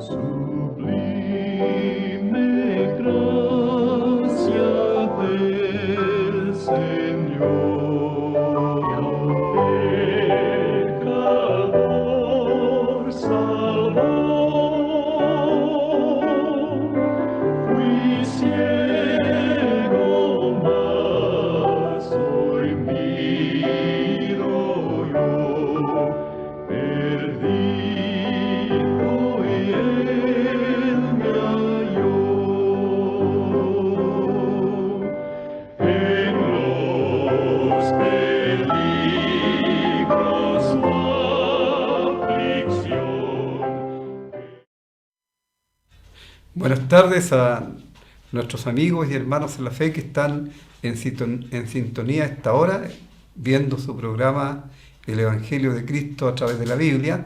Sublime gracia del Señor, pecador salvó. Fui ciego, mas hoy miro yo, perdido y él me halló. En los peligros la aflicción. Buenas tardes a nuestros amigos y hermanos en la fe que están en sintonía a esta hora, viendo su programa El Evangelio de Cristo a través de la Biblia.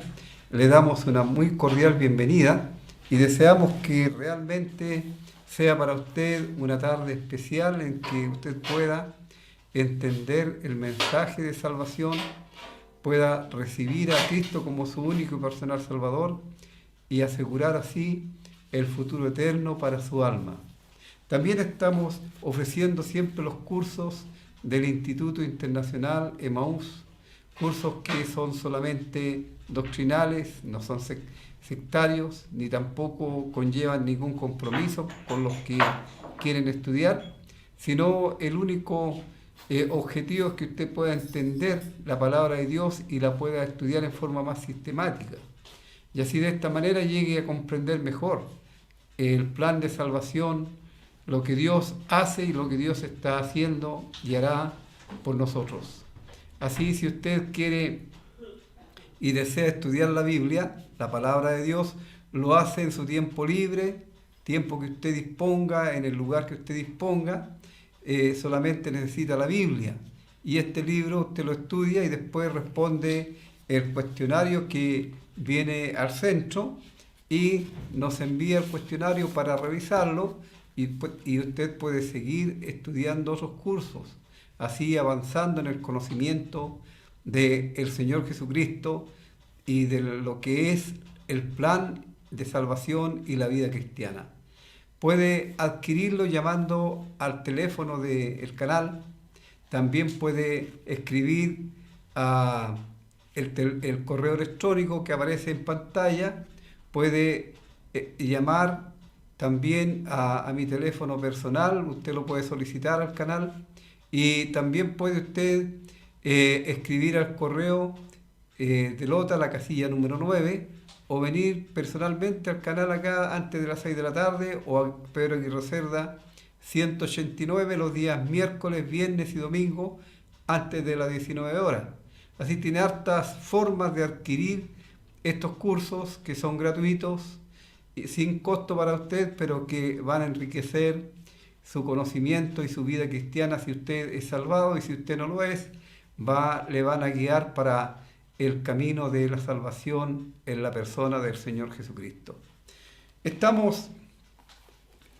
Le damos una muy cordial bienvenida y deseamos que realmente sea para usted una tarde especial en que usted pueda entender el mensaje de salvación, pueda recibir a Cristo como su único y personal Salvador y asegurar así el futuro eterno para su alma. También estamos ofreciendo siempre los cursos del Instituto Internacional Emaús, cursos que son solamente doctrinales, no son sectarios, ni tampoco conllevan ningún compromiso con los que quieren estudiar, sino el único objetivo es que usted pueda entender la palabra de Dios y la pueda estudiar en forma más sistemática. Y así de esta manera llegue a comprender mejor el plan de salvación, lo que Dios hace y lo que Dios está haciendo y hará por nosotros. Así, si usted quiere y desea estudiar la Biblia, la palabra de Dios, lo hace en su tiempo libre, tiempo que usted disponga, en el lugar que usted disponga, solamente necesita la Biblia. Y este libro usted lo estudia y después responde el cuestionario que viene al centro y nos envía el cuestionario para revisarlo y usted puede seguir estudiando otros cursos, así avanzando en el conocimiento del Señor Jesucristo y de lo que es el plan de salvación y la vida cristiana. Puede adquirirlo llamando al teléfono del canal, también puede escribir a el correo electrónico que aparece en pantalla, puede llamar también a mi teléfono personal, usted lo puede solicitar al canal y también puede usted escribir al correo de Lota, la casilla número 9, o venir personalmente al canal acá antes de las 6 de la tarde o a Pedro Aguirre Cerda 189 los días miércoles, viernes y domingo antes de las 19 horas. Así tiene hartas formas de adquirir estos cursos que son gratuitos, sin costo para usted, pero que van a enriquecer su conocimiento y su vida cristiana si usted es salvado, y si usted no lo es, le van a guiar para el camino de la salvación en la persona del Señor Jesucristo. Estamos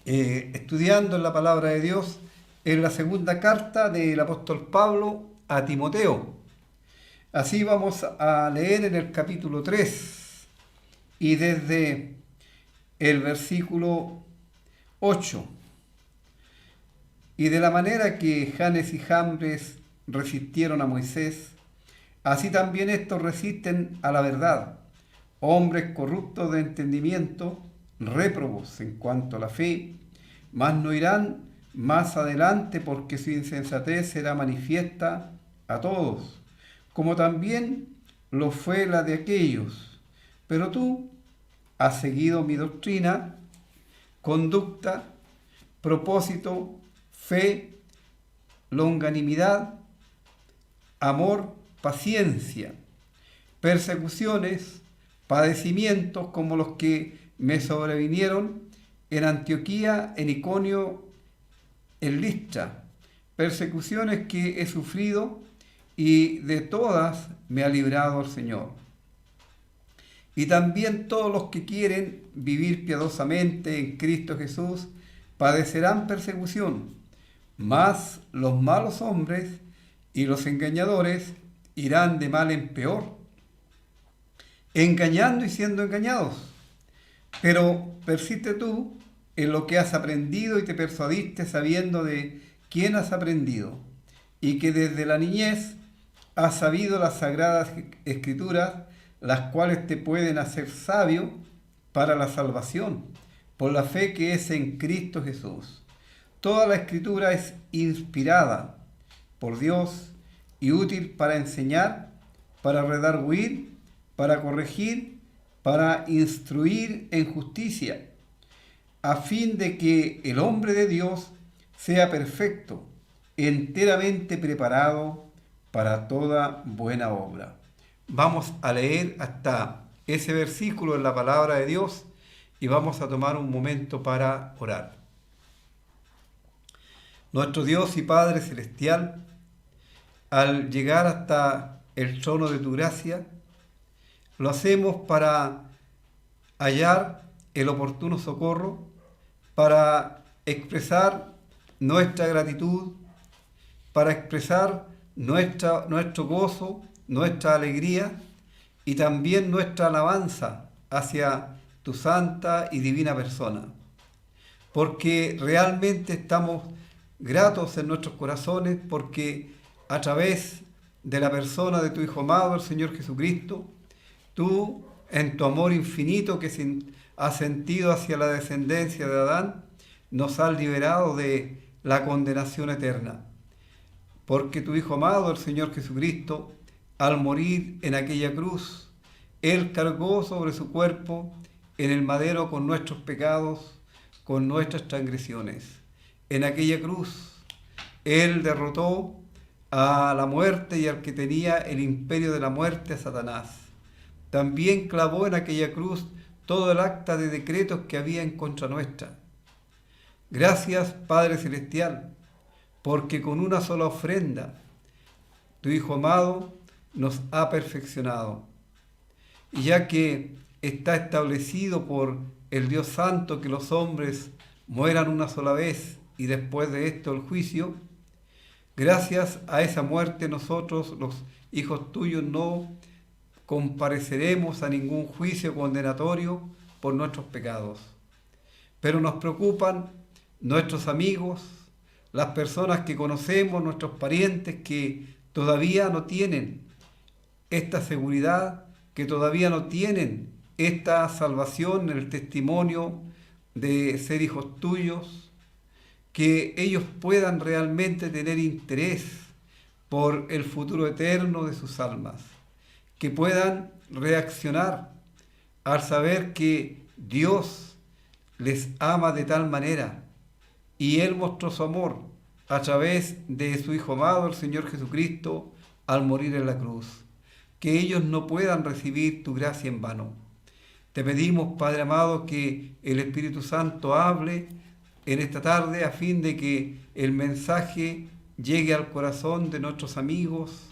estudiando en la palabra de Dios en la segunda carta del apóstol Pablo a Timoteo. Así vamos a leer en el capítulo 3 y desde el versículo 8. Y de la manera que Janes y Jambres resistieron a Moisés, así también estos resisten a la verdad, hombres corruptos de entendimiento, réprobos en cuanto a la fe, mas no irán más adelante porque su insensatez será manifiesta a todos, como también lo fue la de aquellos. Pero tú has seguido mi doctrina, conducta, propósito, fe, longanimidad, amor, paciencia, persecuciones, padecimientos como los que me sobrevinieron en Antioquía, en Iconio, en Listra, persecuciones que he sufrido y de todas me ha librado el Señor. Y también todos los que quieren vivir piadosamente en Cristo Jesús padecerán persecución, mas los malos hombres y los engañadores irán de mal en peor, engañando y siendo engañados. Pero persiste tú en lo que has aprendido y te persuadiste sabiendo de quién has aprendido, y que desde la niñez has sabido las sagradas escrituras, las cuales te pueden hacer sabio para la salvación, por la fe que es en Cristo Jesús. Toda la escritura es inspirada por Dios y útil para enseñar, para redarguir, para corregir, para instruir en justicia, a fin de que el hombre de Dios sea perfecto, enteramente preparado para toda buena obra. Vamos a leer hasta ese versículo en la palabra de Dios y vamos a tomar un momento para orar. Nuestro Dios y Padre Celestial, al llegar hasta el trono de tu gracia, lo hacemos para hallar el oportuno socorro, para expresar nuestra gratitud, para expresar nuestro gozo, nuestra alegría y también nuestra alabanza hacia tu santa y divina persona. Porque realmente estamos gratos en nuestros corazones, porque a través de la persona de tu Hijo amado, el Señor Jesucristo, tú, en tu amor infinito que has sentido hacia la descendencia de Adán, nos has liberado de la condenación eterna. Porque tu Hijo amado, el Señor Jesucristo, al morir en aquella cruz, Él cargó sobre su cuerpo en el madero con nuestros pecados, con nuestras transgresiones. En aquella cruz, Él derrotó a la muerte y al que tenía el imperio de la muerte, a Satanás. También clavó en aquella cruz todo el acta de decretos que había en contra nuestra. Gracias, Padre Celestial, porque con una sola ofrenda, tu Hijo amado nos ha perfeccionado. Y ya que está establecido por el Dios Santo que los hombres mueran una sola vez y después de esto el juicio, gracias a esa muerte nosotros, los hijos tuyos, no compareceremos a ningún juicio condenatorio por nuestros pecados. Pero nos preocupan nuestros amigos, las personas que conocemos, nuestros parientes que todavía no tienen esta seguridad, que todavía no tienen esta salvación, el testimonio de ser hijos tuyos, que ellos puedan realmente tener interés por el futuro eterno de sus almas, que puedan reaccionar al saber que Dios les ama de tal manera y Él mostró su amor a través de su Hijo amado, el Señor Jesucristo, al morir en la cruz, que ellos no puedan recibir tu gracia en vano. Te pedimos, Padre amado, que el Espíritu Santo hable en esta tarde a fin de que el mensaje llegue al corazón de nuestros amigos.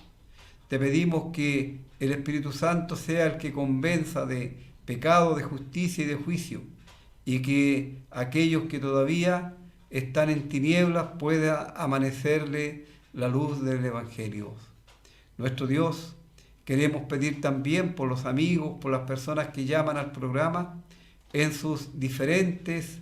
Te pedimos que el Espíritu Santo sea el que convenza de pecado, de justicia y de juicio, y que aquellos que todavía están en tinieblas pueda amanecerle la luz del Evangelio. Nuestro Dios, queremos pedir también por los amigos, por las personas que llaman al programa en sus diferentes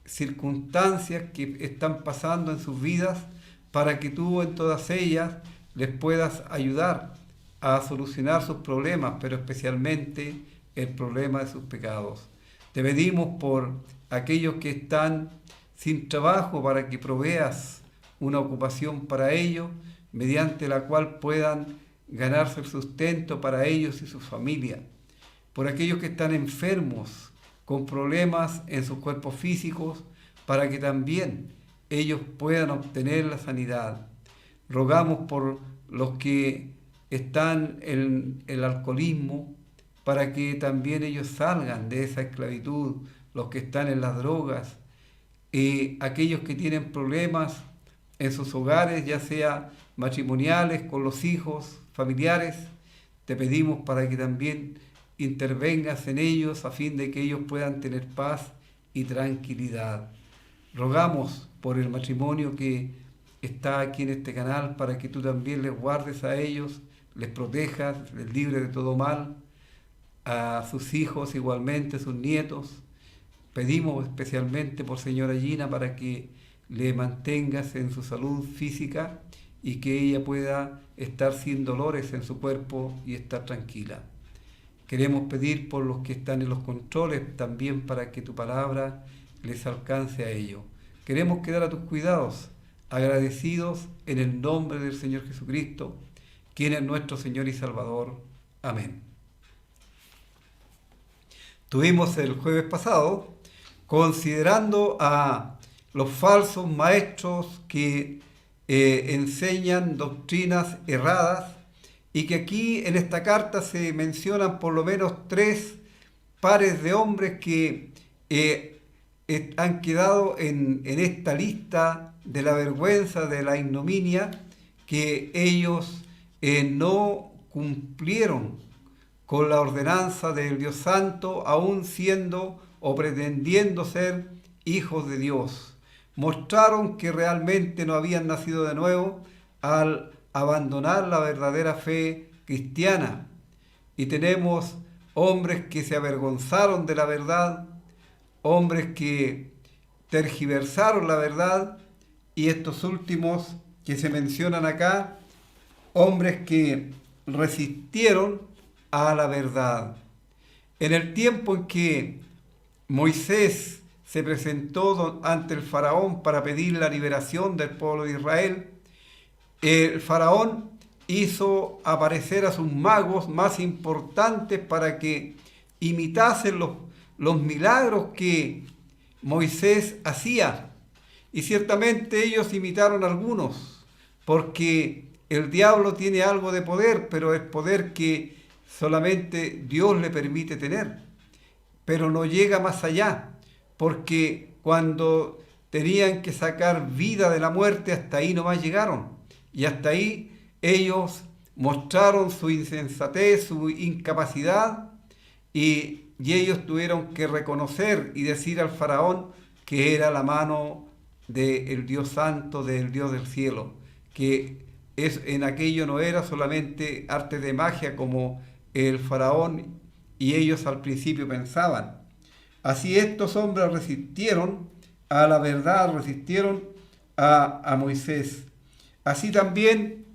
circunstancias que están pasando en sus vidas, para que tú en todas ellas les puedas ayudar a solucionar sus problemas, pero especialmente el problema de sus pecados. Te pedimos por aquellos que están sin trabajo, para que proveas una ocupación para ellos, mediante la cual puedan ganarse el sustento para ellos y su familia. Por aquellos que están enfermos, con problemas en sus cuerpos físicos, para que también ellos puedan obtener la sanidad. Rogamos por los que están en el alcoholismo, para que también ellos salgan de esa esclavitud, los que están en las drogas, aquellos que tienen problemas en sus hogares, ya sea matrimoniales, con los hijos, familiares, te pedimos para que también intervengas en ellos a fin de que ellos puedan tener paz y tranquilidad. Rogamos por el matrimonio que está aquí en este canal, para que tú también les guardes a ellos, les protejas, les libres de todo mal, a sus hijos igualmente, sus nietos, Pedimos especialmente por señora Gina para que le mantengas en su salud física y que ella pueda estar sin dolores en su cuerpo y estar tranquila. Queremos pedir por los que están en los controles también para que tu palabra les alcance a ellos. Queremos quedar a tus cuidados, agradecidos en el nombre del Señor Jesucristo, quien es nuestro Señor y Salvador. Amén. Tuvimos el jueves pasado considerando a los falsos maestros que enseñan doctrinas erradas y que aquí en esta carta se mencionan por lo menos 3 pares de hombres que han quedado en esta lista de la vergüenza, de la ignominia, que ellos no cumplieron con la ordenanza del Dios Santo, aún siendo o pretendiendo ser hijos de Dios. Mostraron que realmente no habían nacido de nuevo al abandonar la verdadera fe cristiana. Y tenemos hombres que se avergonzaron de la verdad, hombres que tergiversaron la verdad, y estos últimos que se mencionan acá, hombres que resistieron a la verdad. En el tiempo en que Moisés se presentó ante el faraón para pedir la liberación del pueblo de Israel, el faraón hizo aparecer a sus magos más importantes para que imitasen los milagros que Moisés hacía. Y ciertamente ellos imitaron algunos, porque el diablo tiene algo de poder, pero es poder que solamente Dios le permite tener. Pero no llega más allá, porque cuando tenían que sacar vida de la muerte, hasta ahí nomás llegaron. Y hasta ahí ellos mostraron su insensatez, su incapacidad, y ellos tuvieron que reconocer y decir al faraón que era la mano del Dios Santo, del Dios del cielo, que en aquello no era solamente arte de magia como el faraón y ellos al principio pensaban. Así estos hombres resistieron a la verdad, resistieron a Moisés. Así también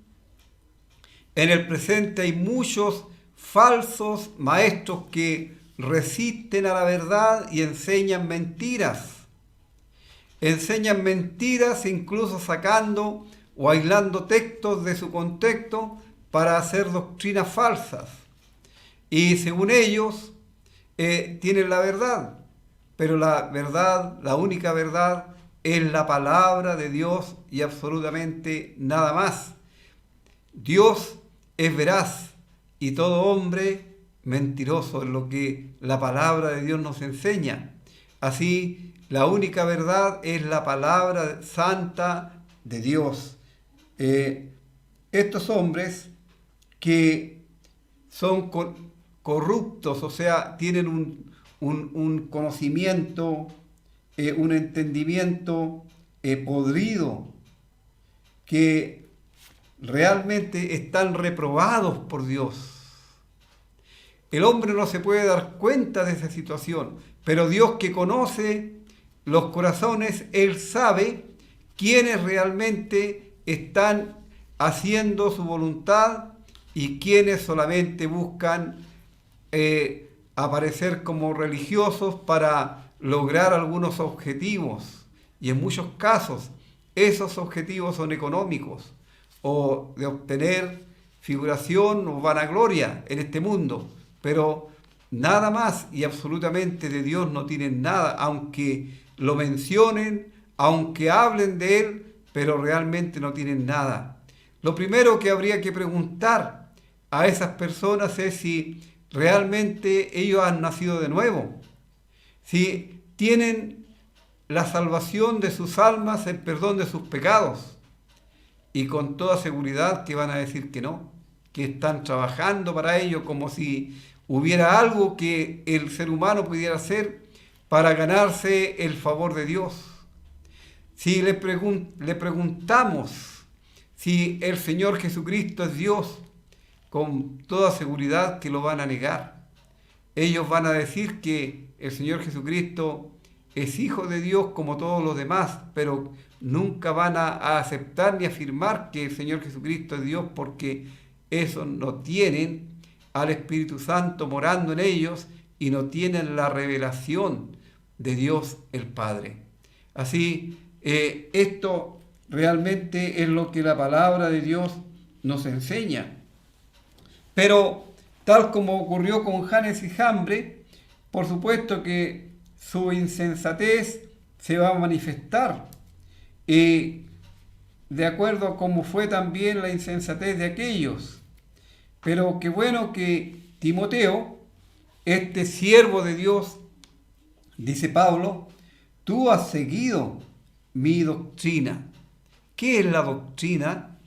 en el presente hay muchos falsos maestros que resisten a la verdad y enseñan mentiras. Enseñan mentiras incluso sacando o aislando textos de su contexto para hacer doctrinas falsas. Y según ellos tienen la verdad, pero la verdad, la única verdad, es la palabra de Dios y absolutamente nada más. Dios es veraz y todo hombre mentiroso, es lo que la palabra de Dios nos enseña. Así, la única verdad es la palabra santa de Dios. Estos hombres que son corruptos, o sea, tienen un conocimiento, un entendimiento podrido, que realmente están reprobados por Dios. El hombre no se puede dar cuenta de esa situación, pero Dios, que conoce los corazones, Él sabe quiénes realmente están haciendo su voluntad y quiénes solamente buscan aparecer como religiosos para lograr algunos objetivos. Y en muchos casos esos objetivos son económicos o de obtener figuración o vanagloria en este mundo, pero nada más, y absolutamente de Dios no tienen nada, aunque lo mencionen, aunque hablen de Él, pero realmente no tienen nada. Lo primero que habría que preguntar a esas personas es si realmente ellos han nacido de nuevo, si tienen la salvación de sus almas, el perdón de sus pecados, y con toda seguridad que van a decir que no, que están trabajando para ello, como si hubiera algo que el ser humano pudiera hacer para ganarse el favor de Dios. Si le preguntamos si el Señor Jesucristo es Dios, con toda seguridad que lo van a negar. Ellos van a decir que el Señor Jesucristo es hijo de Dios como todos los demás, pero nunca van a aceptar ni afirmar que el Señor Jesucristo es Dios, porque eso no tienen al Espíritu Santo morando en ellos y no tienen la revelación de Dios el Padre. Así, esto realmente es lo que la palabra de Dios nos enseña. Pero tal como ocurrió con Janes y Jambre, por supuesto que su insensatez se va a manifestar. Y de acuerdo a cómo fue también la insensatez de aquellos. Pero qué bueno que Timoteo, este siervo de Dios, dice Pablo, tú has seguido mi doctrina. ¿Qué es la doctrina?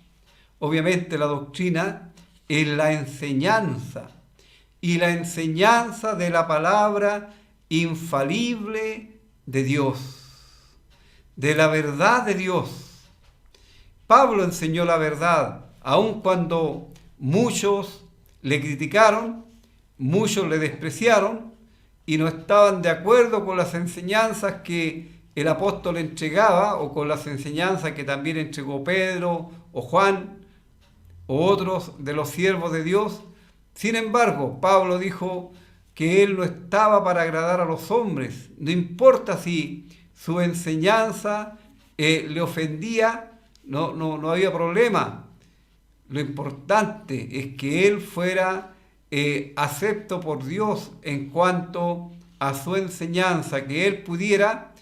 Obviamente la doctrina es la enseñanza, y la enseñanza de la palabra infalible de Dios, de la verdad de Dios. Pablo enseñó la verdad, aun cuando muchos le criticaron, muchos le despreciaron y no estaban de acuerdo con las enseñanzas que el apóstol entregaba, o con las enseñanzas que también entregó Pedro o Juan o otros de los siervos de Dios. Sin embargo, Pablo dijo que él no estaba para agradar a los hombres, no importa si su enseñanza le ofendía, no había problema. Lo importante es que él fuera acepto por Dios en cuanto a su enseñanza, que él pudiera,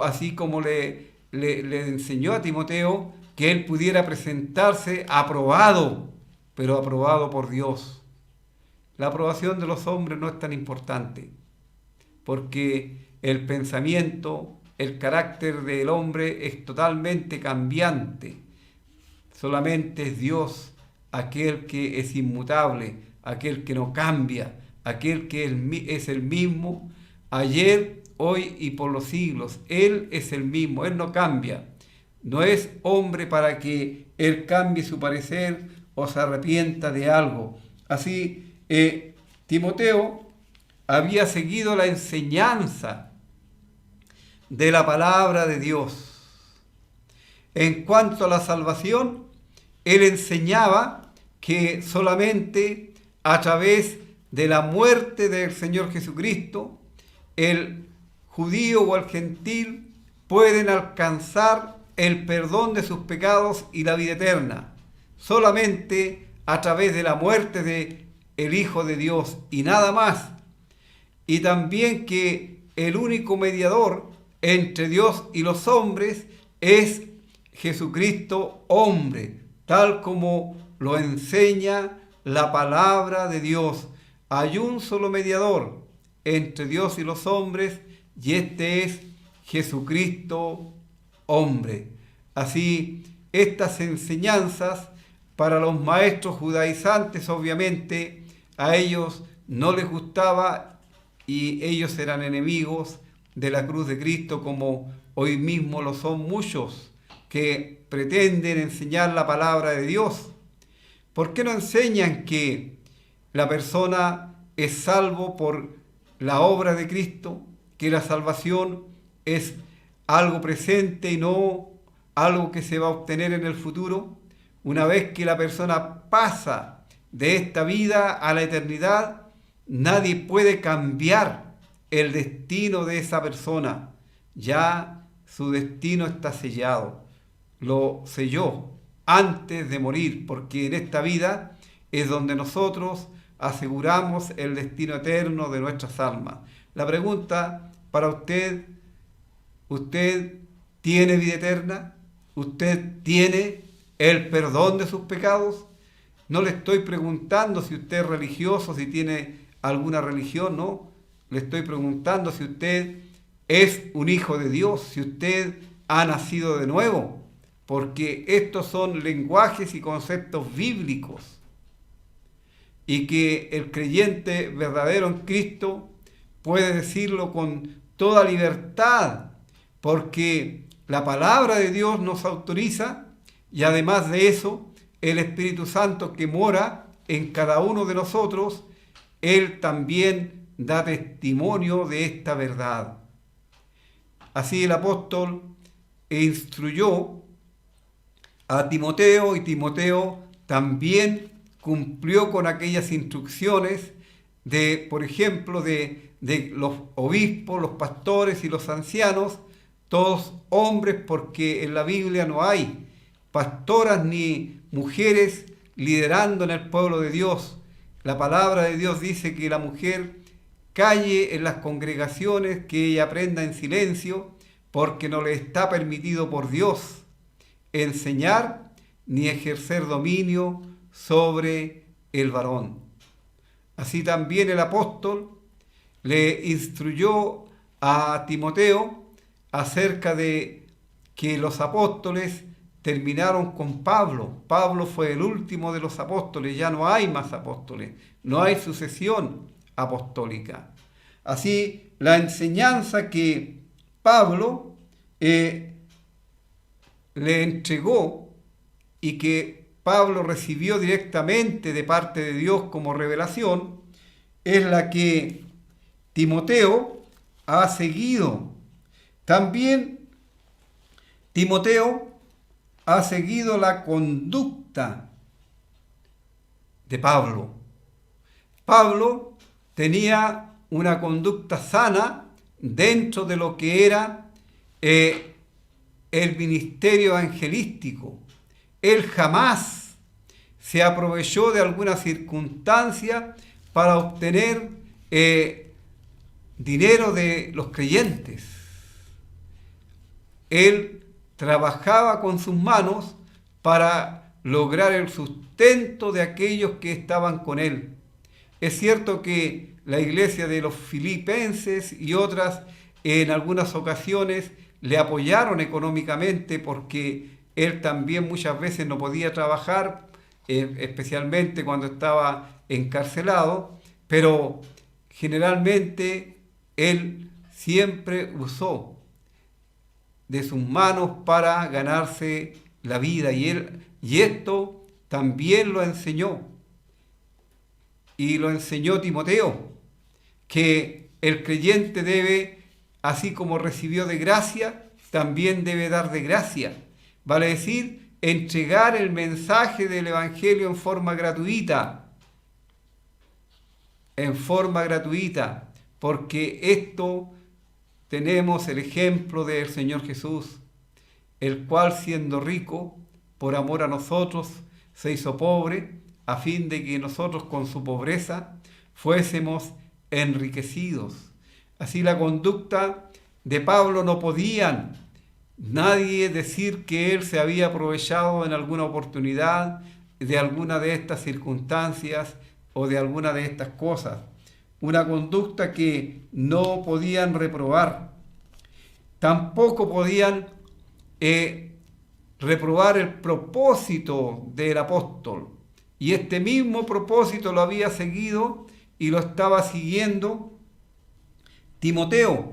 así como le enseñó a Timoteo, que él pudiera presentarse aprobado, pero aprobado por Dios. La aprobación de los hombres no es tan importante, porque el pensamiento, el carácter del hombre es totalmente cambiante. Solamente es Dios aquel que es inmutable, aquel que no cambia, aquel que es el mismo ayer, hoy y por los siglos. Él es el mismo, Él no cambia. No es hombre para que Él cambie su parecer o se arrepienta de algo. Así, Timoteo había seguido la enseñanza de la palabra de Dios. En cuanto a la salvación, él enseñaba que solamente a través de la muerte del Señor Jesucristo, el judío o el gentil pueden alcanzar el perdón de sus pecados y la vida eterna. Solamente a través de la muerte de el Hijo de Dios y nada más. Y también que el único mediador entre Dios y los hombres es Jesucristo hombre, tal como lo enseña la palabra de Dios. Hay un solo mediador entre Dios y los hombres, y este es Jesucristo hombre. Así, estas enseñanzas para los maestros judaizantes, obviamente, a ellos no les gustaba y ellos eran enemigos de la cruz de Cristo, como hoy mismo lo son muchos que pretenden enseñar la palabra de Dios. ¿Por qué no enseñan que la persona es salvo por la obra de Cristo, que la salvación es algo presente y no algo que se va a obtener en el futuro? Una vez que la persona pasa de esta vida a la eternidad, nadie puede cambiar el destino de esa persona. Ya su destino está sellado. Lo selló antes de morir, porque en esta vida es donde nosotros aseguramos el destino eterno de nuestras almas. La pregunta para usted: ¿usted tiene vida eterna? ¿Usted tiene el perdón de sus pecados? No le estoy preguntando si usted es religioso, si tiene alguna religión, no. Le estoy preguntando si usted es un hijo de Dios, si usted ha nacido de nuevo, porque estos son lenguajes y conceptos bíblicos, y que el creyente verdadero en Cristo puede decirlo con toda libertad, porque la palabra de Dios nos autoriza, y además de eso, el Espíritu Santo que mora en cada uno de nosotros, Él también da testimonio de esta verdad. Así el apóstol instruyó a Timoteo y Timoteo también cumplió con aquellas instrucciones de, por ejemplo, de los obispos, los pastores y los ancianos, todos hombres, porque en la Biblia no hay pastoras ni mujeres liderando en el pueblo de Dios. La palabra de Dios dice que la mujer calle en las congregaciones, que ella aprenda en silencio, porque no le está permitido por Dios enseñar ni ejercer dominio sobre el varón. Así también el apóstol le instruyó a Timoteo acerca de que los apóstoles terminaron con Pablo. Pablo fue el último de los apóstoles, ya no hay más apóstoles, no hay sucesión apostólica. Así, la enseñanza que Pablo le entregó y que Pablo recibió directamente de parte de Dios como revelación, es la que Timoteo ha seguido. También Timoteo ha seguido la conducta de Pablo. Pablo tenía una conducta sana dentro de lo que era el ministerio evangelístico. Él jamás se aprovechó de alguna circunstancia para obtener dinero de los creyentes. Él trabajaba con sus manos para lograr el sustento de aquellos que estaban con él. Es cierto que la iglesia de los filipenses y otras en algunas ocasiones le apoyaron económicamente porque él también muchas veces no podía trabajar, especialmente cuando estaba encarcelado, pero generalmente él siempre usó de sus manos para ganarse la vida y esto también lo enseñó. Y lo enseñó Timoteo, que el creyente debe, así como recibió de gracia, también debe dar de gracia. Vale decir, entregar el mensaje del Evangelio en forma gratuita. En forma gratuita, porque esto tenemos el ejemplo del Señor Jesús, el cual siendo rico, por amor a nosotros, se hizo pobre, a fin de que nosotros con su pobreza fuésemos enriquecidos. Así la conducta de Pablo no podían nadie decir que él se había aprovechado en alguna oportunidad de alguna de estas circunstancias o de alguna de estas cosas. Una conducta que no podían reprobar. Tampoco podían reprobar el propósito del apóstol. Y este mismo propósito lo había seguido y lo estaba siguiendo Timoteo.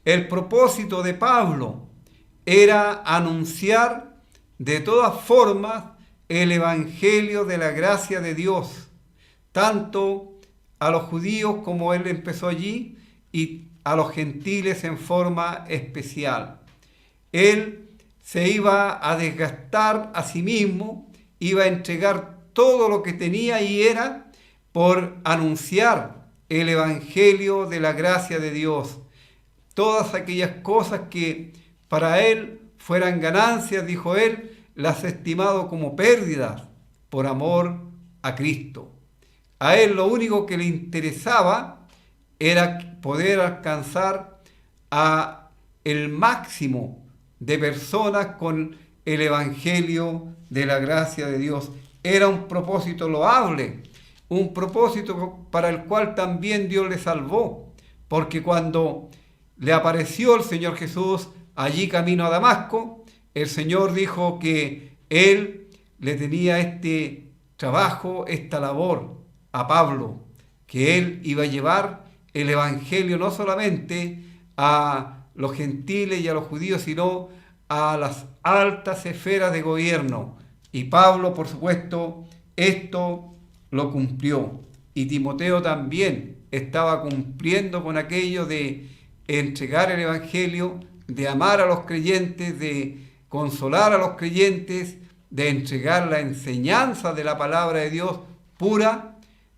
El propósito de Pablo era anunciar de todas formas el evangelio de la gracia de Dios, tanto a los judíos como él empezó allí y a los gentiles en forma especial. Él se iba a desgastar a sí mismo, iba a entregar todo lo que tenía y era por anunciar el evangelio de la gracia de Dios. Todas aquellas cosas que para él fueran ganancias, dijo él, las ha estimado como pérdidas por amor a Cristo. A él lo único que le interesaba era poder alcanzar a el máximo de personas con el evangelio de la gracia de Dios. Era un propósito loable, un propósito para el cual también Dios le salvó, porque cuando le apareció el Señor Jesús allí camino a Damasco, el Señor dijo que Él le tenía este trabajo, esta labor a Pablo, que Él iba a llevar el Evangelio no solamente a los gentiles y a los judíos, sino a las altas esferas de gobierno. Y Pablo, por supuesto, esto lo cumplió. Y Timoteo también estaba cumpliendo con aquello de entregar el Evangelio de amar a los creyentes, de consolar a los creyentes, de entregar la enseñanza de la palabra de Dios pura,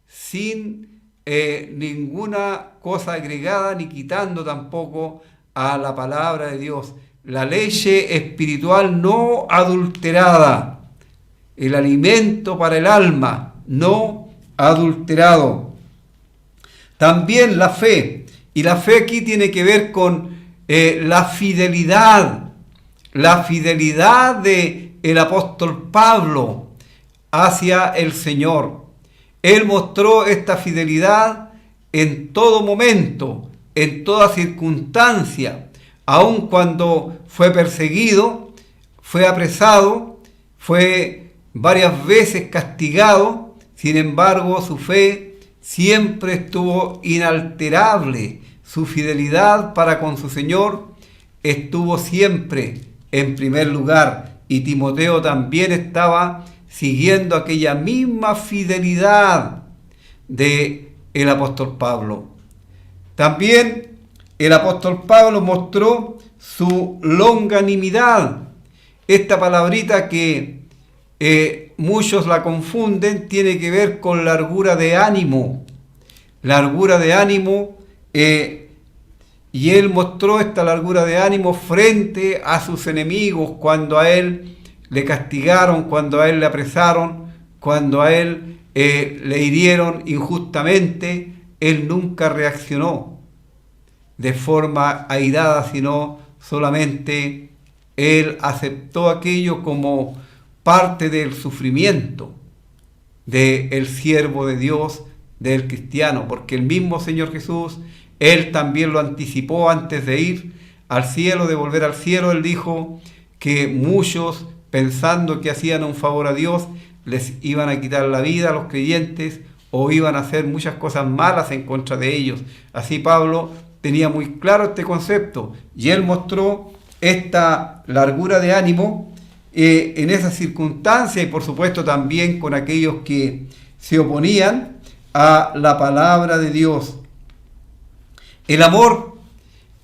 sin ninguna cosa agregada ni quitando tampoco a la palabra de Dios. La leche espiritual no adulterada, el alimento para el alma no adulterado. También la fe, y la fe aquí tiene que ver con la fidelidad del apóstol Pablo hacia el Señor. Él mostró esta fidelidad en todo momento, en toda circunstancia, aun cuando fue perseguido, fue apresado, fue varias veces castigado. Sin embargo, su fe siempre estuvo inalterable. Su fidelidad para con su Señor estuvo siempre en primer lugar. Y Timoteo también estaba siguiendo aquella misma fidelidad del apóstol Pablo. También el apóstol Pablo mostró su longanimidad. Esta palabrita que muchos la confunden tiene que ver con largura de ánimo. Largura de ánimo, y él mostró esta largura de ánimo frente a sus enemigos cuando a él le castigaron, cuando a él le apresaron, cuando a él le hirieron injustamente. Él nunca reaccionó de forma airada, sino solamente él aceptó aquello como parte del sufrimiento del siervo de Dios, del cristiano, porque el mismo Señor Jesús, él también lo anticipó antes de ir al cielo, de volver al cielo. Él dijo que muchos, pensando que hacían un favor a Dios, les iban a quitar la vida a los creyentes o iban a hacer muchas cosas malas en contra de ellos. Así Pablo tenía muy claro este concepto y él mostró esta largura de ánimo en esas circunstancias, y por supuesto también con aquellos que se oponían a la palabra de Dios. El amor,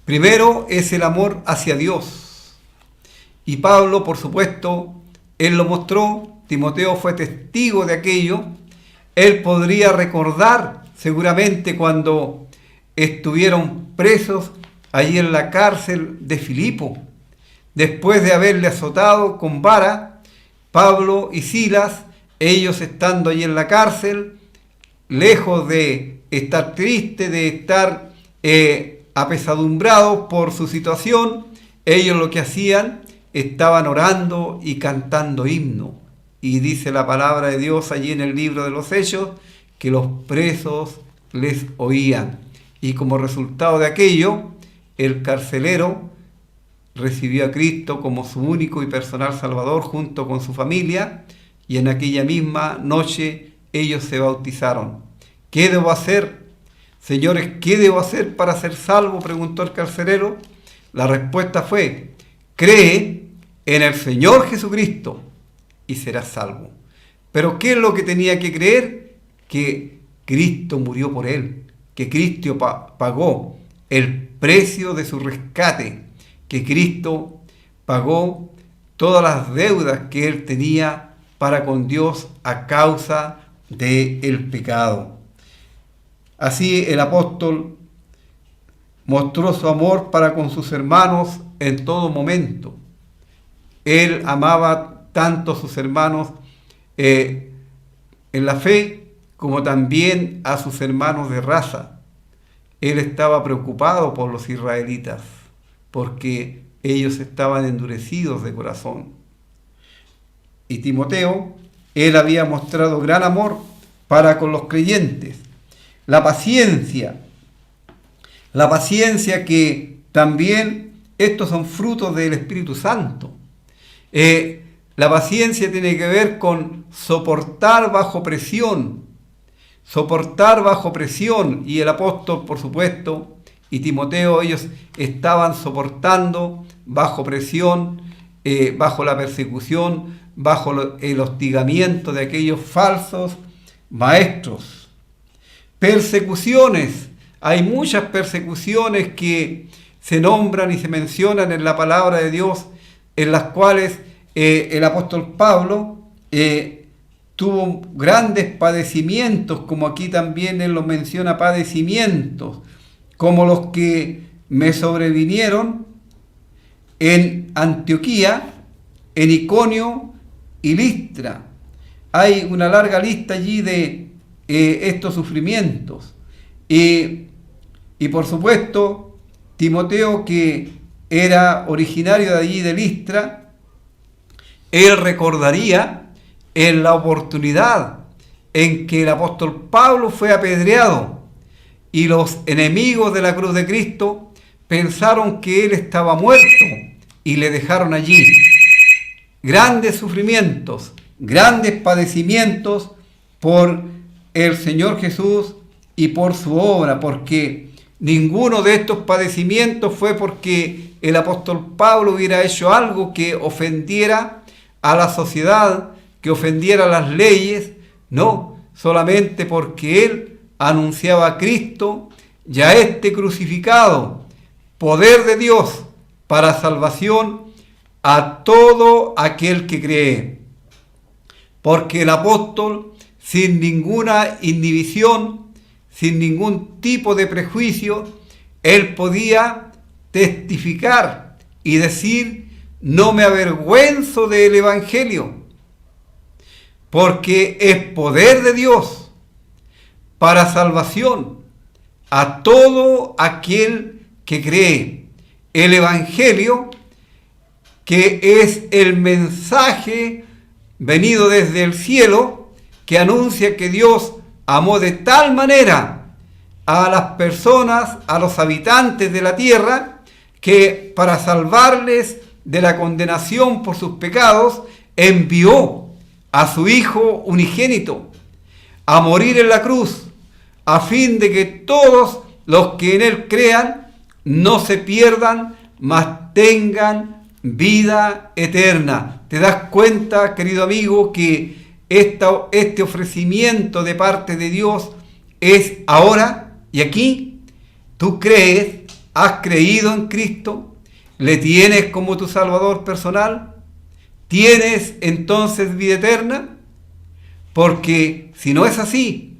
primero, es el amor hacia Dios. Y Pablo, por supuesto, él lo mostró. Timoteo fue testigo de aquello. Él podría recordar seguramente cuando estuvieron presos allí en la cárcel de Filipo. Después de haberle azotado con vara, Pablo y Silas, ellos estando allí en la cárcel, lejos de estar tristes, de estar apesadumbrados por su situación, ellos lo que hacían, estaban orando y cantando himno. Y dice la palabra de Dios allí en el libro de los Hechos, que los presos les oían. Y como resultado de aquello, el carcelero recibió a Cristo como su único y personal Salvador junto con su familia, y en aquella misma noche ellos se bautizaron. ¿Qué debo hacer? Señores, ¿qué debo hacer para ser salvo?, preguntó el carcelero. La respuesta fue: cree en el Señor Jesucristo y serás salvo. Pero ¿qué es lo que tenía que creer? Que Cristo murió por él, que Cristo pagó el precio de su rescate, que Cristo pagó todas las deudas que él tenía para con Dios a causa del pecado. Así el apóstol mostró su amor para con sus hermanos en todo momento. Él amaba tanto a sus hermanos en la fe como también a sus hermanos de raza. Él estaba preocupado por los israelitas porque ellos estaban endurecidos de corazón. Y Timoteo, él había mostrado gran amor para con los creyentes. La paciencia que también estos son frutos del Espíritu Santo. La paciencia tiene que ver con soportar bajo presión, y el apóstol, por supuesto, y Timoteo, ellos estaban soportando bajo presión, bajo la persecución, bajo el hostigamiento de aquellos falsos maestros. Persecuciones, hay muchas persecuciones que se nombran y se mencionan en la palabra de Dios, en las cuales el apóstol Pablo tuvo grandes padecimientos, como aquí también él los menciona, padecimientos, como los que me sobrevinieron en Antioquía, en Iconio y Listra. Hay una larga lista allí de estos sufrimientos. Y por supuesto, Timoteo, que era originario de allí de Listra, él recordaría en la oportunidad en que el apóstol Pablo fue apedreado y los enemigos de la cruz de Cristo pensaron que él estaba muerto y le dejaron allí. Grandes sufrimientos, grandes padecimientos por el Señor Jesús y por su obra, porque ninguno de estos padecimientos fue porque el apóstol Pablo hubiera hecho algo que ofendiera a la sociedad, que ofendiera las leyes, no, solamente porque él anunciaba a Cristo y a este crucificado, poder de Dios para salvación a todo aquel que cree. Porque el apóstol, sin ninguna inhibición, sin ningún tipo de prejuicio, él podía testificar y decir: no me avergüenzo del Evangelio, porque es poder de Dios para salvación a todo aquel que cree. El Evangelio, que es el mensaje venido desde el cielo, que anuncia que Dios amó de tal manera a las personas, a los habitantes de la tierra, que para salvarles de la condenación por sus pecados, envió a su Hijo unigénito a morir en la cruz, a fin de que todos los que en Él crean no se pierdan, mas tengan vida eterna. ¿Te das cuenta, querido amigo, que este ofrecimiento de parte de Dios es ahora y aquí? Tú crees, has creído en Cristo, le tienes como tu Salvador personal, ¿tienes entonces vida eterna? Porque si no es así,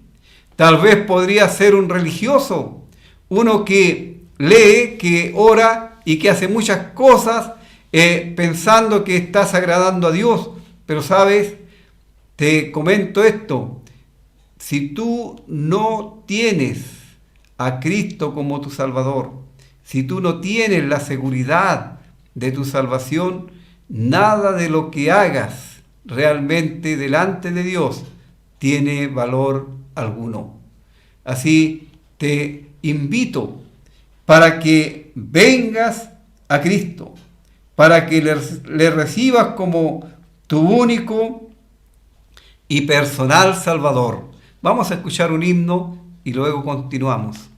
tal vez podría ser un religioso, uno que lee, que ora y que hace muchas cosas pensando que estás agradando a Dios. Pero sabes, te comento esto: si tú no tienes a Cristo como tu Salvador, si tú no tienes la seguridad de tu salvación, nada de lo que hagas realmente delante de Dios tiene valor alguno. Así te invito para que vengas a Cristo, para que le recibas como tu único y personal Salvador. Vamos a escuchar un himno y luego continuamos.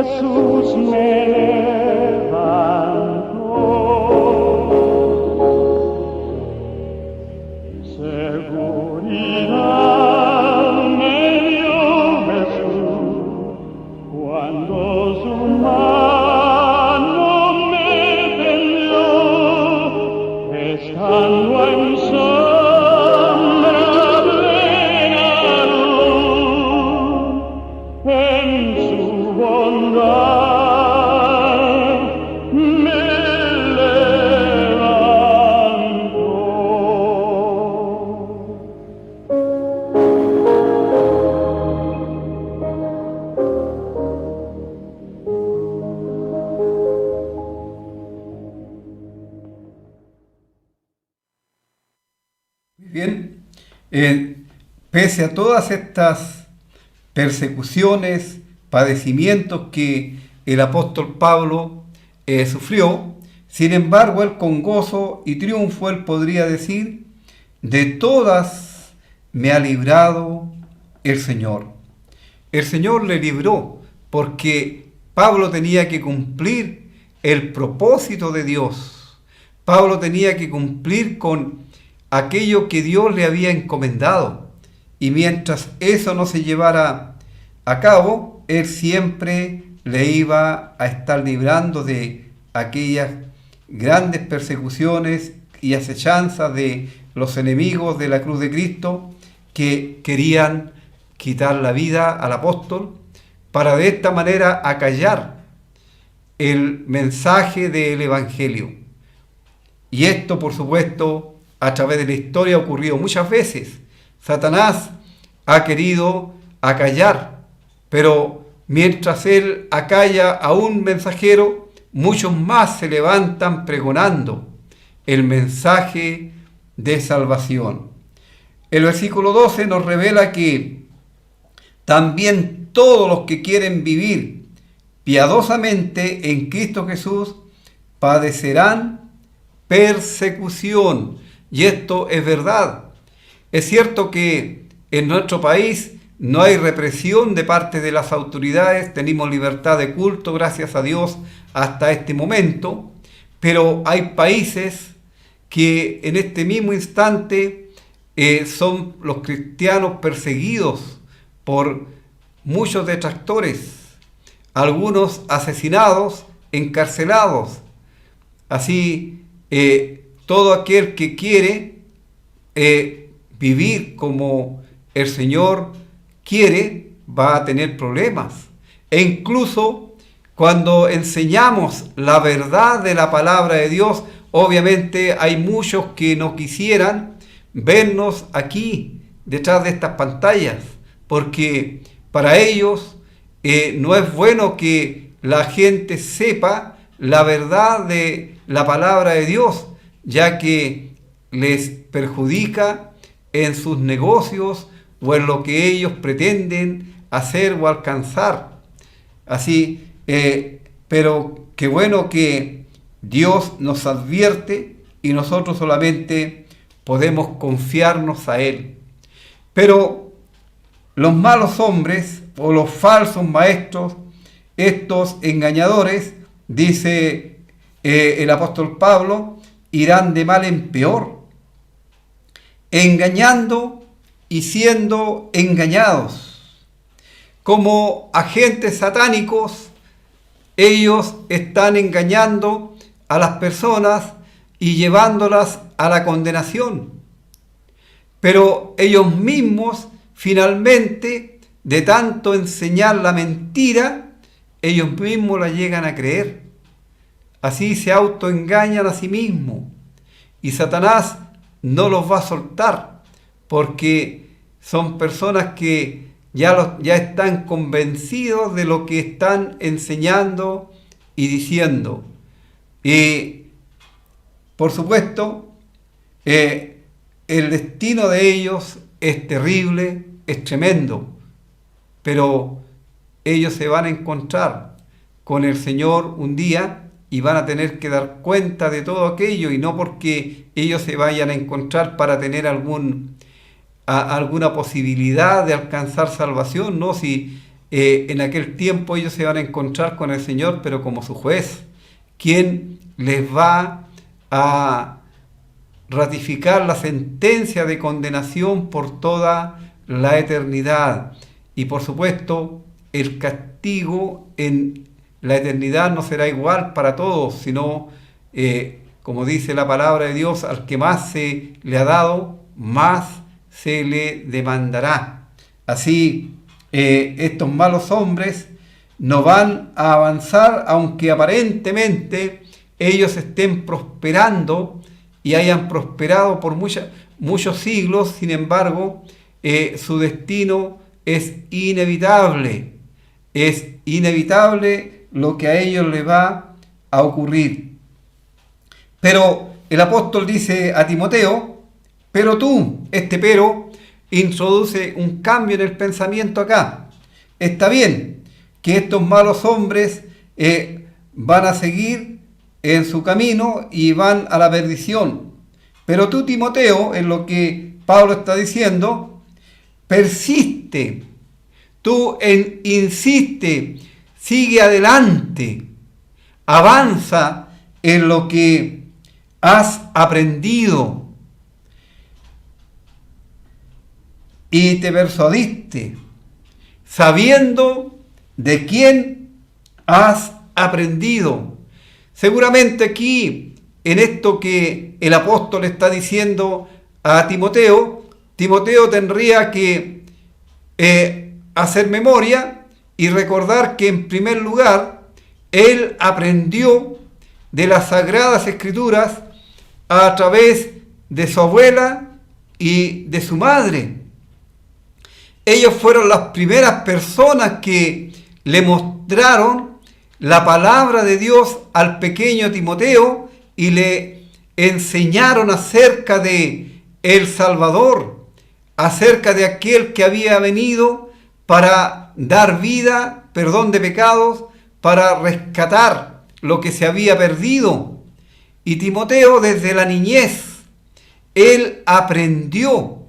Jesús me levantó. Seguridad me dio Jesús cuando su mano me tendió, estando en sombra plena luz, en su bondad me levantó. Bien, pese a todas estas persecuciones, padecimientos que el apóstol Pablo sufrió, sin embargo, él con gozo y triunfo, él podría decir, de todas me ha librado el Señor. El Señor le libró porque Pablo tenía que cumplir el propósito de Dios. Pablo tenía que cumplir con aquello que Dios le había encomendado. Y mientras eso no se llevara a cabo, él siempre le iba a estar librando de aquellas grandes persecuciones y acechanzas de los enemigos de la cruz de Cristo que querían quitar la vida al apóstol para de esta manera acallar el mensaje del Evangelio. Y esto, por supuesto, a través de la historia ha ocurrido muchas veces. Satanás ha querido acallar, pero mientras él acalla a un mensajero, muchos más se levantan pregonando el mensaje de salvación. El versículo 12 nos revela que también todos los que quieren vivir piadosamente en Cristo Jesús padecerán persecución. Y esto es verdad. Es cierto que en nuestro país no hay represión de parte de las autoridades, tenemos libertad de culto, gracias a Dios, hasta este momento, pero hay países que en este mismo instante son los cristianos perseguidos por muchos detractores, algunos asesinados, encarcelados. Así, todo aquel que quiere vivir como el Señor quiere va a tener problemas. E incluso cuando enseñamos la verdad de la palabra de Dios, obviamente hay muchos que no quisieran vernos aquí, detrás de estas pantallas, porque para ellos no es bueno que la gente sepa la verdad de la palabra de Dios, ya que les perjudica en sus negocios o en lo que ellos pretenden hacer o alcanzar. Así, pero qué bueno que Dios nos advierte y nosotros solamente podemos confiarnos a Él. Pero los malos hombres o los falsos maestros, estos engañadores, dice el apóstol Pablo, irán de mal en peor, engañando y siendo engañados. Como agentes satánicos, ellos están engañando a las personas y llevándolas a la condenación. Pero ellos mismos, finalmente, de tanto enseñar la mentira, ellos mismos la llegan a creer. Así se autoengañan a sí mismos. Y Satanás no los va a soltar, porque son personas que ya están convencidos de lo que están enseñando y diciendo. Y, por supuesto, el destino de ellos es terrible, es tremendo, pero ellos se van a encontrar con el Señor un día y van a tener que dar cuenta de todo aquello, y no porque ellos se vayan a encontrar para tener alguna posibilidad de alcanzar salvación, no, si en aquel tiempo ellos se van a encontrar con el Señor, pero como su juez, quien les va a ratificar la sentencia de condenación por toda la eternidad. Y por supuesto, el castigo en la eternidad no será igual para todos, sino, como dice la palabra de Dios, al que más se le ha dado, más se le demandará. Así, estos malos hombres no van a avanzar, aunque aparentemente ellos estén prosperando y hayan prosperado por muchos siglos. Sin embargo, su destino es inevitable. Es inevitable lo que a ellos les va a ocurrir. Pero el apóstol dice a Timoteo, pero tú, pero introduce un cambio en el pensamiento acá. Está bien que estos malos hombres van a seguir en su camino y van a la perdición. Pero tú, Timoteo, en lo que Pablo está diciendo, persiste, tú insiste, sigue adelante, avanza en lo que has aprendido y te persuadiste, sabiendo de quién has aprendido. Seguramente aquí, en esto que el apóstol está diciendo a Timoteo, Timoteo tendría que hacer memoria y recordar que en primer lugar, él aprendió de las Sagradas Escrituras a través de su abuela y de su madre. Ellos fueron las primeras personas que le mostraron la palabra de Dios al pequeño Timoteo y le enseñaron acerca de el Salvador, acerca de aquel que había venido para dar vida, perdón de pecados, para rescatar lo que se había perdido. Y Timoteo, desde la niñez, él aprendió,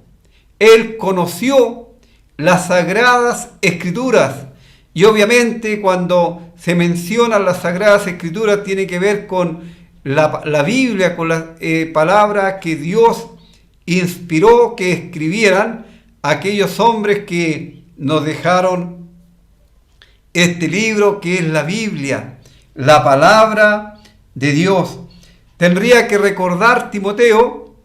él conoció las Sagradas Escrituras. Y obviamente cuando se mencionan las Sagradas Escrituras tiene que ver con la Biblia, con las palabras que Dios inspiró que escribieran aquellos hombres que nos dejaron este libro que es la Biblia, la palabra de Dios. Tendría que recordar Timoteo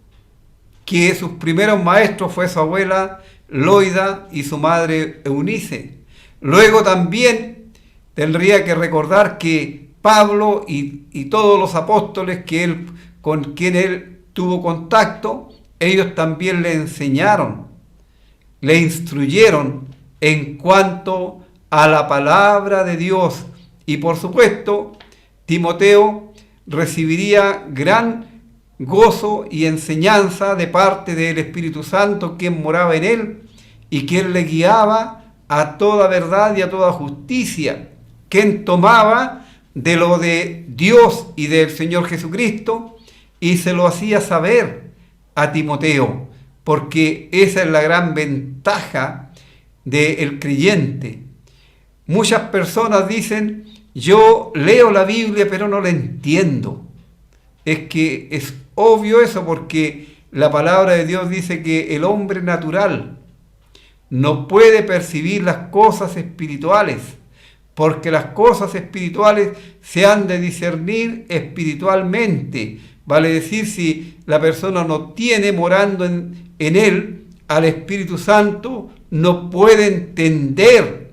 que sus primeros maestros fue su abuela Loida y su madre Eunice. Luego también tendría que recordar que Pablo y todos los apóstoles con quien él tuvo contacto, ellos también le enseñaron, le instruyeron en cuanto a la palabra de Dios. Y por supuesto, Timoteo recibiría gran gozo y enseñanza de parte del Espíritu Santo, quien moraba en él y quien le guiaba a toda verdad y a toda justicia, quien tomaba de lo de Dios y del Señor Jesucristo y se lo hacía saber a Timoteo, porque esa es la gran ventaja del creyente. Muchas personas dicen, yo leo la Biblia pero no la entiendo. Es que es obvio eso, porque la palabra de Dios dice que el hombre natural no puede percibir las cosas espirituales, porque las cosas espirituales se han de discernir espiritualmente. Vale decir, si la persona no tiene morando en él al Espíritu Santo, no puede entender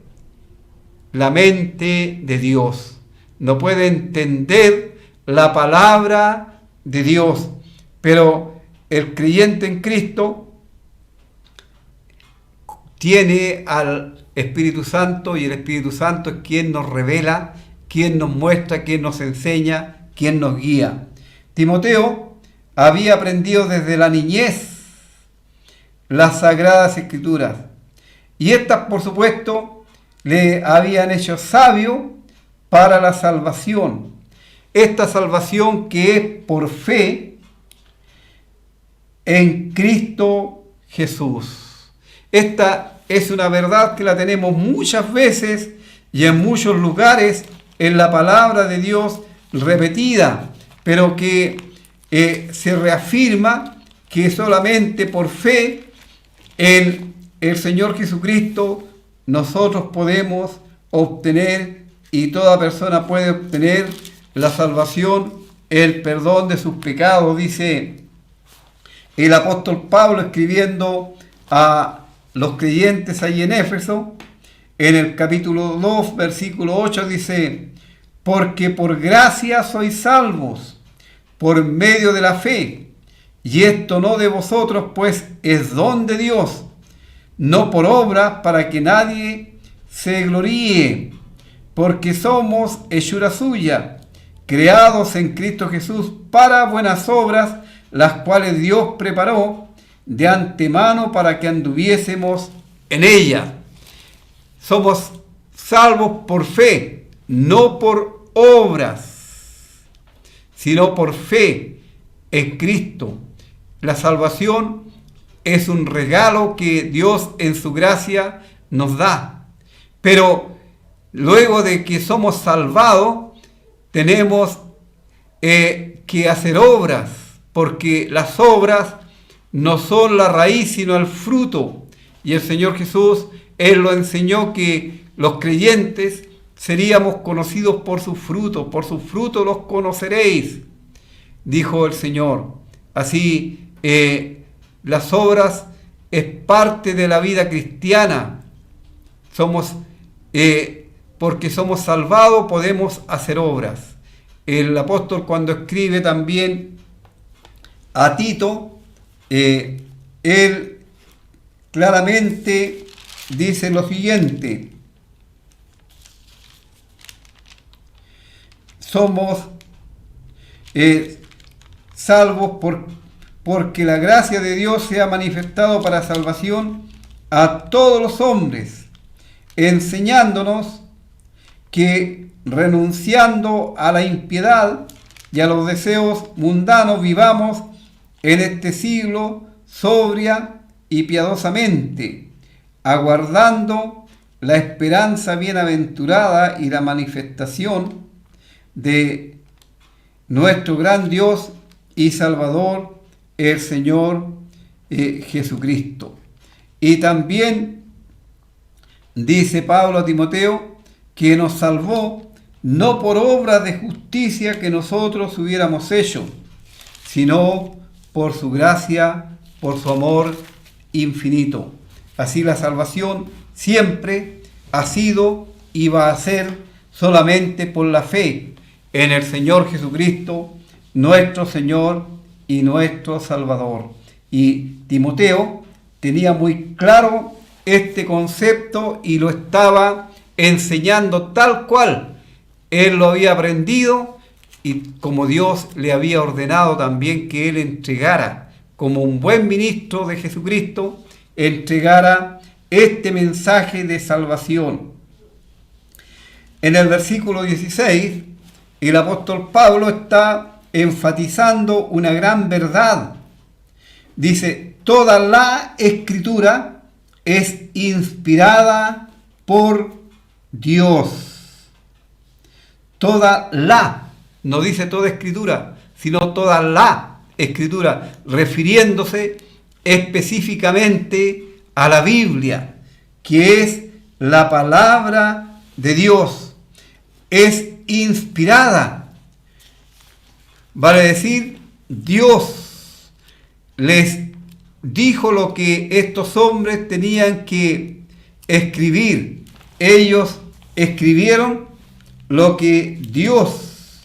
la mente de Dios, no puede entender la palabra de Dios. Pero el creyente en Cristo tiene al Espíritu Santo, y el Espíritu Santo es quien nos revela, quien nos muestra, quien nos enseña, quien nos guía. Timoteo había aprendido desde la niñez las Sagradas Escrituras, y estas, por supuesto, le habían hecho sabio para la salvación. Esta salvación que es por fe en Cristo Jesús. Esta es una verdad que la tenemos muchas veces y en muchos lugares en la palabra de Dios repetida, pero que se reafirma que solamente por fe en el Señor Jesucristo nosotros podemos obtener, y toda persona puede obtener, la salvación, el perdón de sus pecados. Dice el apóstol Pablo escribiendo a los creyentes ahí en Éfeso, en el capítulo 2, versículo 8, dice: porque por gracia sois salvos, por medio de la fe, y esto no de vosotros, pues es don de Dios, no por obras, para que nadie se gloríe, porque somos hechura suya, creados en Cristo Jesús para buenas obras, las cuales Dios preparó de antemano para que anduviésemos en ella. Somos salvos por fe, no por obras, sino por fe en Cristo. La salvación es un regalo que Dios en su gracia nos da. Pero luego de que somos salvados, tenemos que hacer obras, porque las obras no son la raíz, sino el fruto. Y el Señor Jesús, Él lo enseñó, que los creyentes seríamos conocidos por sus frutos los conoceréis, dijo el Señor. Así, las obras es parte de la vida cristiana. Porque somos salvados, podemos hacer obras. El apóstol, cuando escribe también a Tito, él claramente dice lo siguiente: somos salvos porque la gracia de Dios se ha manifestado para salvación a todos los hombres, enseñándonos que renunciando a la impiedad y a los deseos mundanos vivamos en este siglo sobria y piadosamente, aguardando la esperanza bienaventurada y la manifestación de nuestro gran Dios y Salvador, el Señor Jesucristo. Y también dice Pablo a Timoteo que nos salvó no por obras de justicia que nosotros hubiéramos hecho, sino por su gracia, por su amor infinito. Así la salvación siempre ha sido y va a ser solamente por la fe en el Señor Jesucristo, nuestro Señor y nuestro Salvador. Y Timoteo tenía muy claro este concepto y lo estaba enseñando tal cual él lo había aprendido, y como Dios le había ordenado también que él entregara, como un buen ministro de Jesucristo, entregara este mensaje de salvación. En el versículo 16, el apóstol Pablo está enfatizando una gran verdad. Dice: toda la Escritura es inspirada por Dios. Toda la, no dice toda Escritura, sino toda la Escritura, refiriéndose específicamente a la Biblia, que es la palabra de Dios. Es inspirada. Vale decir, Dios les dijo lo que estos hombres tenían que escribir. Ellos escribieron lo que Dios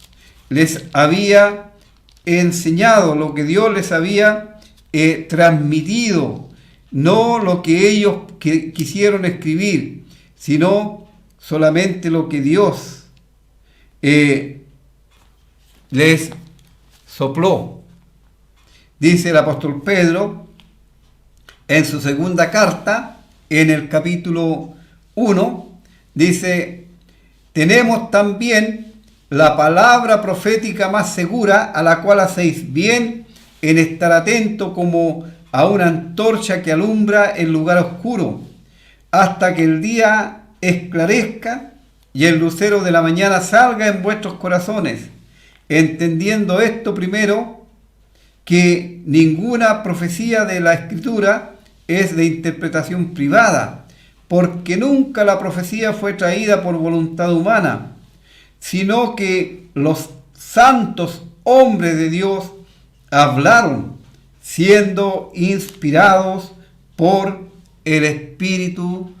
les había enseñado, lo que Dios les había transmitido, no lo que ellos quisieron escribir, sino solamente lo que Dios les sopló. Dice el apóstol Pedro en su segunda carta, en el capítulo 1, dice: tenemos también la palabra profética más segura, a la cual hacéis bien en estar atento como a una antorcha que alumbra en lugar oscuro, hasta que el día esclarezca y el lucero de la mañana salga en vuestros corazones, entendiendo esto primero, que ninguna profecía de la Escritura es de interpretación privada, porque nunca la profecía fue traída por voluntad humana, sino que los santos hombres de Dios hablaron, siendo inspirados por el Espíritu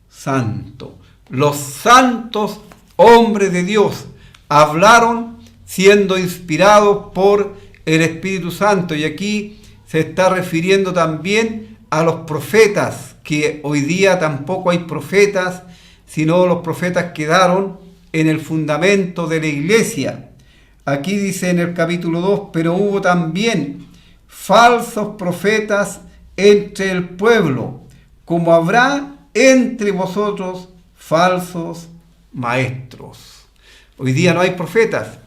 Santo. Los santos hombres de Dios hablaron, siendo inspirados por el Espíritu Santo. Y aquí se está refiriendo también a los profetas, que hoy día tampoco hay profetas, sino los profetas quedaron en el fundamento de la iglesia. Aquí dice en el capítulo 2, pero hubo también falsos profetas entre el pueblo, como habrá entre vosotros falsos maestros. Hoy día no hay profetas,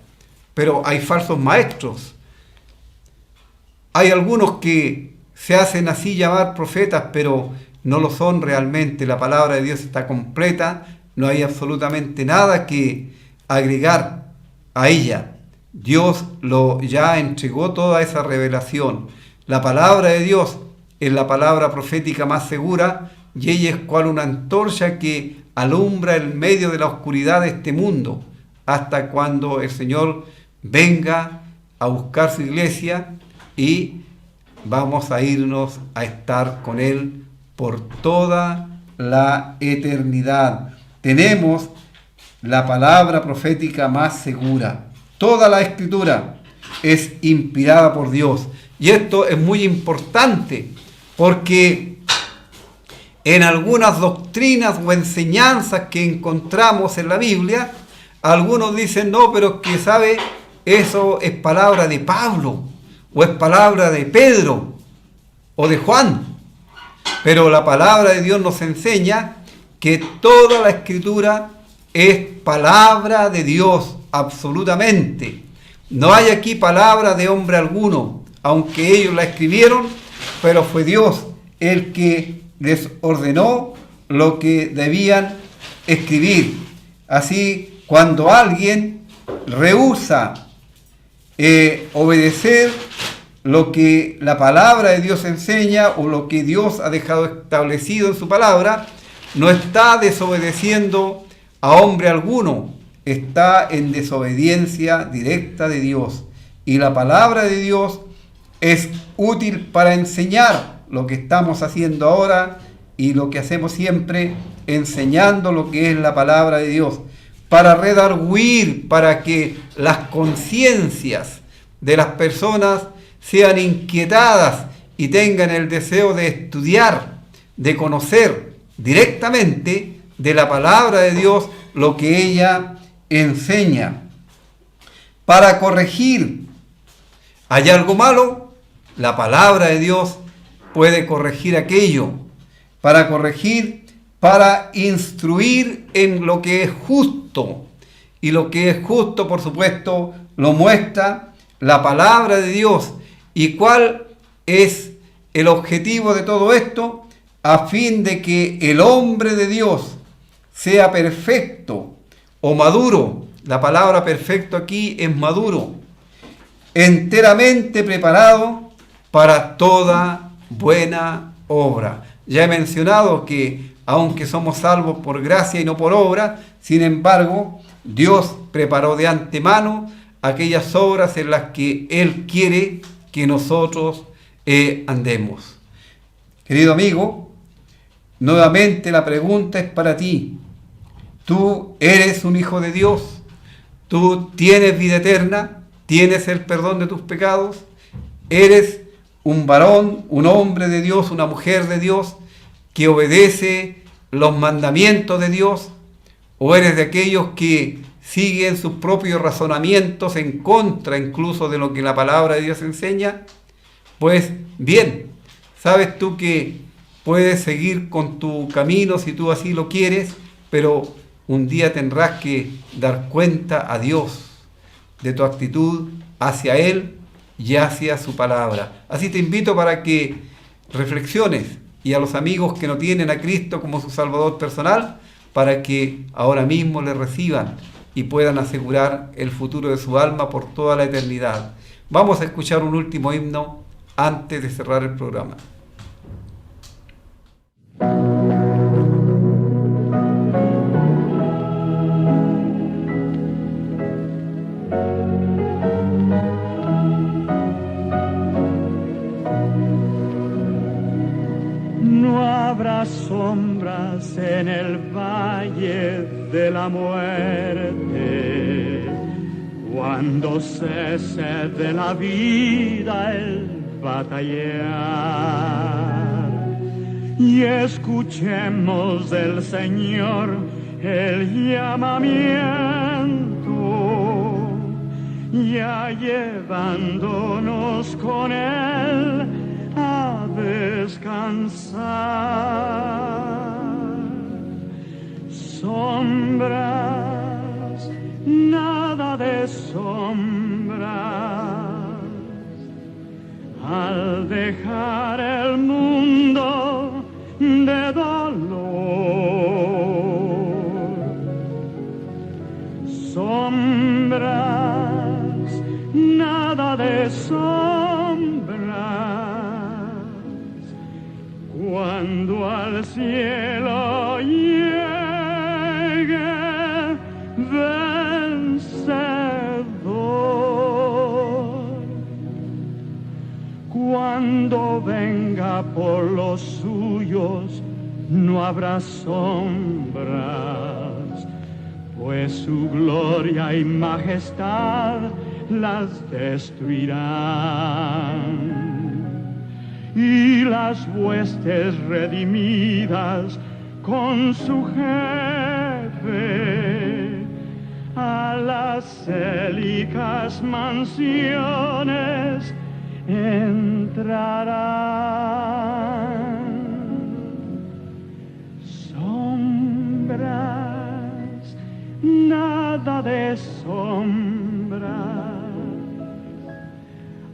pero hay falsos maestros. Hay algunos que se hacen así llamar profetas, pero no lo son realmente. La palabra de Dios está completa, no hay absolutamente nada que agregar a ella. Dios ya entregó toda esa revelación. La palabra de Dios es la palabra profética más segura, y ella es cual una antorcha que alumbra en medio de la oscuridad de este mundo, hasta cuando el Señor venga a buscar su iglesia y vamos a irnos a estar con Él por toda la eternidad. Tenemos la palabra profética más segura. Toda la Escritura es inspirada por Dios. Y esto es muy importante porque en algunas doctrinas o enseñanzas que encontramos en la Biblia, algunos dicen, no, pero que sabe, eso es palabra de Pablo, o es palabra de Pedro, o de Juan. Pero la palabra de Dios nos enseña que toda la Escritura es palabra de Dios, absolutamente. No hay aquí palabra de hombre alguno, aunque ellos la escribieron, pero fue Dios el que les ordenó lo que debían escribir. Así, cuando alguien rehúsa obedecer lo que la palabra de Dios enseña o lo que Dios ha dejado establecido en su palabra, no está desobedeciendo a hombre alguno, está en desobediencia directa de Dios. Y la palabra de Dios es útil para enseñar lo que estamos haciendo ahora y lo que hacemos siempre, enseñando lo que es la palabra de Dios, para redarguir, para que las conciencias de las personas sean inquietadas y tengan el deseo de estudiar, de conocer directamente de la palabra de Dios lo que ella enseña. Para corregir, ¿hay algo malo? La palabra de Dios puede corregir aquello. Para corregir, para instruir en lo que es justo. Y lo que es justo, por supuesto, lo muestra la palabra de Dios. ¿Y cuál es el objetivo de todo esto? A fin de que el hombre de Dios sea perfecto o maduro. La palabra perfecto aquí es maduro, enteramente preparado para toda buena obra. Ya he mencionado que aunque somos salvos por gracia y no por obra, sin embargo, Dios preparó de antemano aquellas obras en las que Él quiere que nosotros andemos. Querido amigo, nuevamente la pregunta es para ti. ¿Tú eres un hijo de Dios? ¿Tú tienes vida eterna? ¿Tienes el perdón de tus pecados? ¿Eres un varón, un hombre de Dios, una mujer de Dios que obedece los mandamientos de Dios? ¿O eres de aquellos que siguen sus propios razonamientos en contra incluso de lo que la palabra de Dios enseña? Pues bien, sabes tú que puedes seguir con tu camino si tú así lo quieres, pero un día tendrás que dar cuenta a Dios de tu actitud hacia Él y hacia su palabra. Así te invito para que reflexiones y a los amigos que no tienen a Cristo como su Salvador personal, para que ahora mismo le reciban y puedan asegurar el futuro de su alma por toda la eternidad. Vamos a escuchar un último himno antes de cerrar el programa. No habrá sombras en el valle de la muerte, cuando cese de la vida el batallar, y escuchemos del Señor el llamamiento, ya llevándonos con Él a descansar. Sombras, nada de sombras, al dejar el mundo de dolor. Sombras, nada de sombras, cuando al cielo llegue vencedor, cuando venga por los suyos no habrá sombras, pues su gloria y majestad las destruirán. Y las huestes redimidas con su jefe a las célicas mansiones entrarán. Sombras, nada de sombras,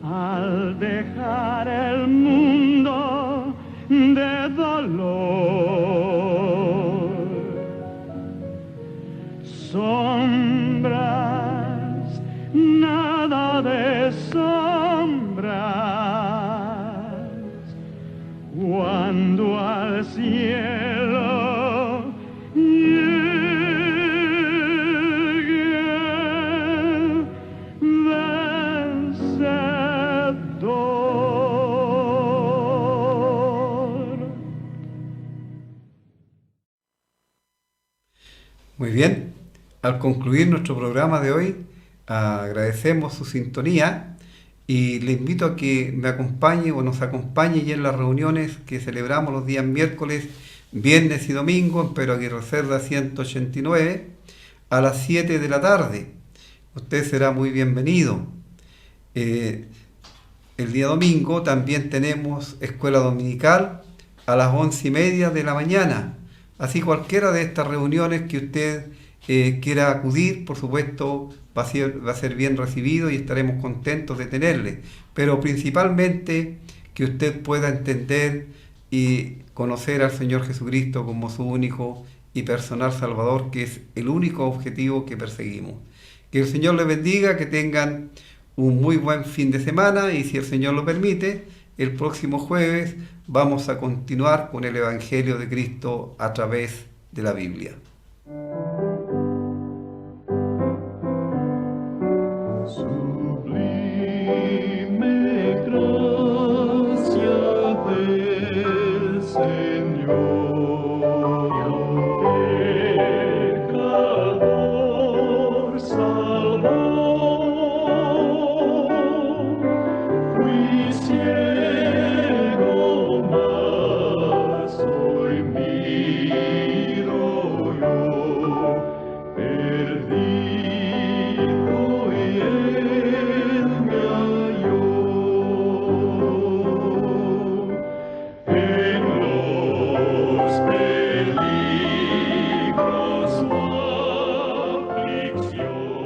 al dejar el mundo de dolor. Sombras, nada de sombras, cuando al cielo llegue Muy bien, al concluir nuestro programa de hoy, agradecemos su sintonía y le invito a que me acompañe o nos acompañe ya en las reuniones que celebramos los días miércoles, viernes y domingo en Pedro Aguirre Cerda 189 a las 7 de la tarde. Usted será muy bienvenido. El día domingo también tenemos escuela dominical a las 11:30 de la mañana. Así cualquiera de estas reuniones que usted quiera acudir, por supuesto, va a ser bien recibido y estaremos contentos de tenerle. Pero principalmente que usted pueda entender y conocer al Señor Jesucristo como su único y personal Salvador, que es el único objetivo que perseguimos. Que el Señor les bendiga, que tengan un muy buen fin de semana y si el Señor lo permite, el próximo jueves vamos a continuar con el Evangelio de Cristo a través de la Biblia. Sublime gracia del Señor, pecador salvador.